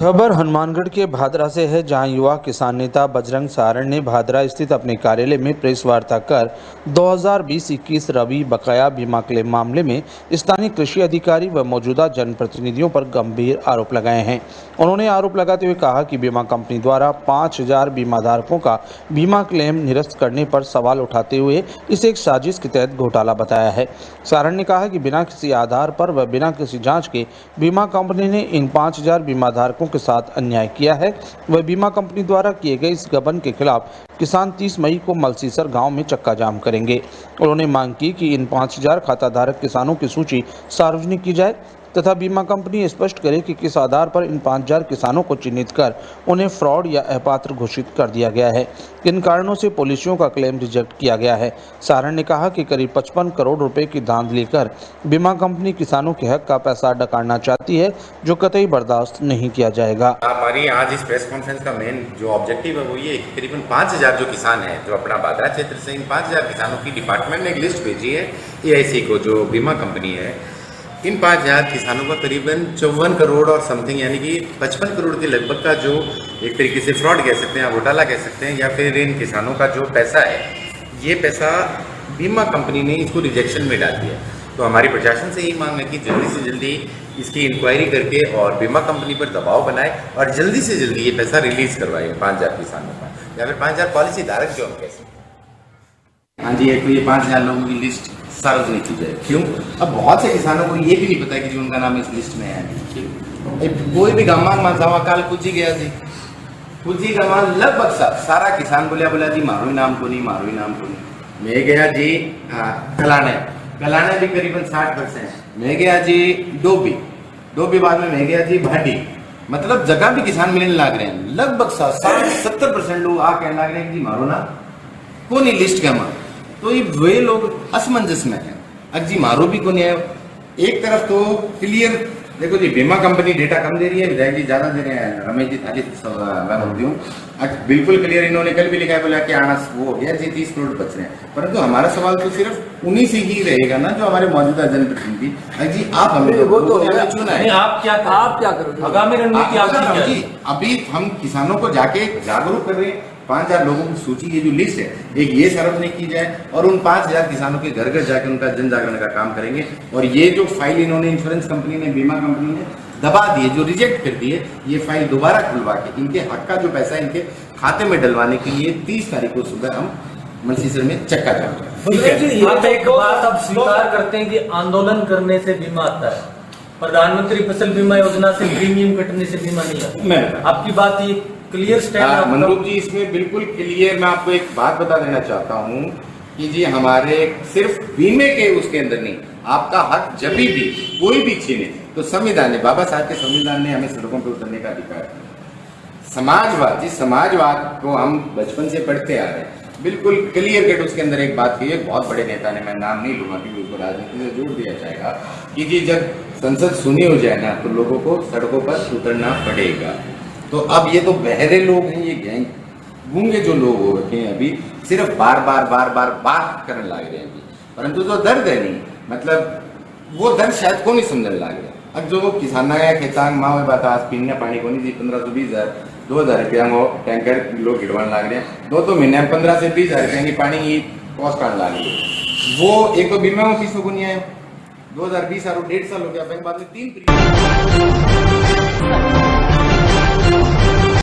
खबर हनुमानगढ़ के भादरा से है, जहां युवा किसान नेता बजरंग सारण ने भादरा स्थित अपने कार्यालय में प्रेस वार्ता कर 2020-21 रबी बकाया बीमा क्लेम मामले में स्थानीय कृषि अधिकारी व मौजूदा जनप्रतिनिधियों पर गंभीर आरोप लगाए हैं। उन्होंने आरोप लगाते हुए कहा कि बीमा कंपनी द्वारा 5000 बीमाधारकों का बीमा क्लेम निरस्त करने पर सवाल उठाते हुए इसे एक साजिश के तहत घोटाला बताया है। सारण ने कहा कि बिना किसी आधार पर व बिना किसी जाँच के बीमा कंपनी ने इन 5000 बीमाधारकों के साथ अन्याय किया है। वह बीमा कंपनी द्वारा किए गए इस गबन के खिलाफ किसान 30 मई को मलसीसर गांव में चक्का जाम करेंगे। उन्होंने मांग की कि इन 5000 खाताधारक किसानों की सूची सार्वजनिक की जाए तथा बीमा कंपनी स्पष्ट करे कि किस आधार पर इन 5000 किसानों को चिन्हित कर उन्हें फ्रॉड या अपात्र घोषित कर दिया गया है। किन कारणों से पॉलिसियों का क्लेम रिजेक्ट किया गया है। सारण ने कहा कि करीब 55 करोड़ रुपए की धांधली कर बीमा कंपनी किसानों के हक का पैसा डकारना चाहती है, जो कतई बर्दाश्त नहीं किया जाएगा। हमारी आज इस प्रेस कॉन्फ्रेंस का मेन जो ऑब्जेक्टिव है वो ये कि करीबन 5000 जो किसान हैं जो अपना भादरा क्षेत्र से, इन 5000 किसानों की डिपार्टमेंट ने एक लिस्ट भेजी है AIC को, जो बीमा कंपनी है। इन 5000 किसानों का करीबन 54 करोड़ और समथिंग, यानी कि 55 करोड़ के लगभग का जो एक तरीके से फ्रॉड कह सकते हैं, घोटाला कह सकते हैं, या फिर इन किसानों का जो पैसा है, ये पैसा बीमा कंपनी ने इसको रिजेक्शन में डाल दिया। तो हमारी प्रशासन से यही मांग है कि जल्दी से जल्दी इसकी इंक्वायरी करके और बीमा कंपनी पर दबाव बनाए और जल्दी से जल्दी ये पैसा रिलीज करवाए 5000 किसानों का, या फिर 5000 पॉलिसी धारक जो हम कह सकते हैं। हाँ जी, एक तो ये 5000 लोगों की लिस्ट सार्वजनिक की जाए। क्यों? अब बहुत से किसानों को ये भी नहीं पता कि जो उनका नाम इस लिस्ट में है। कोई भी गांव मानसावा काल कुछ ही गया जी, कुछ ही गांव लगभग सारा किसान बोलिया जी मारो ही नाम को नहीं, मारो ही नाम को नहीं। मैं गया जी कलाने भी करीबन 60%। मैं गया जी डोबी बाद में मैं गया जी भाटी, मतलब जगह भी किसान मिलने लग रहे हैं। लगभग 60-70% लोग आ कहने लग रहे हैं कि मारो ना को नहीं लिस्ट का मारो। तो ये वे लोग असमंजस में हैं। अब जी मारो भी को नहीं आयो। एक तरफ तो क्लियर देखो जी, बीमा कंपनी डेटा कम दे रही है, विधायक जी ज्यादा दे रहे हैं, रमेश जी थाली मैं बिल्कुल क्लियर इन्होंने कल भी लिखा है, बोला कि आना वो हो गया जी 30 करोड़ बच रहे हैं। परंतु हमारा सवाल तो सिर्फ उन्हीं से ही रहेगा ना जो हमारे मौजूदा जनप्रतिनिधि। जी आप हमें वो तो चुना है, आप क्या करोगे आगामी रणनीति? अभी हम किसानों को जाके जागरूक कर रहे हैं। 5000 लोगों की सूची, ये जो लिस्ट है, एक ये सार्वजनिक की जाए और उन 5000 किसानों के घर घर जाकर उनका जन जागरण का काम करेंगे। और ये जो फाइल इन्होंने इंश्योरेंस कंपनी ने, बीमा कंपनी ने दबा दिए, जो रिजेक्ट कर दिए, ये फाइल दोबारा खुलवा के इनके हक का जो पैसा इनके खाते में डलवाने के लिए 30 तारीख को सुबह हम मलसीसर में चक्का जाम करेंगे। आप एक बात अब स्वीकार करते हैं कि आंदोलन करने से बीमा आता है, प्रधानमंत्री फसल बीमा योजना से प्रीमियम कटने से बीमा नहीं आता। आपकी बात ये क्लियर स्टैंड? मनरूप जी, इसमें बिल्कुल क्लियर मैं आपको एक बात बता देना चाहता हूँ कि जी हमारे सिर्फ बीमे के उसके अंदर नहीं, आपका हक जब भी कोई भी छीने तो संविधान ने, बाबा साहब के संविधान ने हमें सड़कों पर उतरने का अधिकार है। समाजवाद, जिस समाजवाद को हम बचपन से पढ़ते आ रहे हैं, बिल्कुल क्लियर कट उसके अंदर एक बात की है। बहुत बड़े नेता ने, मैं नाम नहीं लूंगा क्योंकि उसको राजनीति से जोड़ दिया जाएगा, कि जी जब संसद सुनी हो जाए ना तो लोगों को सड़कों पर उतरना पड़ेगा। तो अब ये तो बहरे लोग हैं, ये गैंग गूंगे जो लोग हो रखे हैं, अभी सिर्फ बार बार बात करने लग रहे हैं अभी। परंतु जो दर्द है नहीं, मतलब वो दर्द शायद को नहीं समझने लग रहे। अब जो किसान खेतांग माँ बात आज पीने पानी को नहीं, 1520 2000 रुपया वो टैंकर लोग गिरवाने लग रहे हैं। 2 महीने में 15 से 20 हजार रुपये की पानी की कॉस्ट आने लग रही है। वो एक तो बीमा ऑफिस को नहीं आया, 2020 और 1.5 साल हो गया, बैंक बाद में 3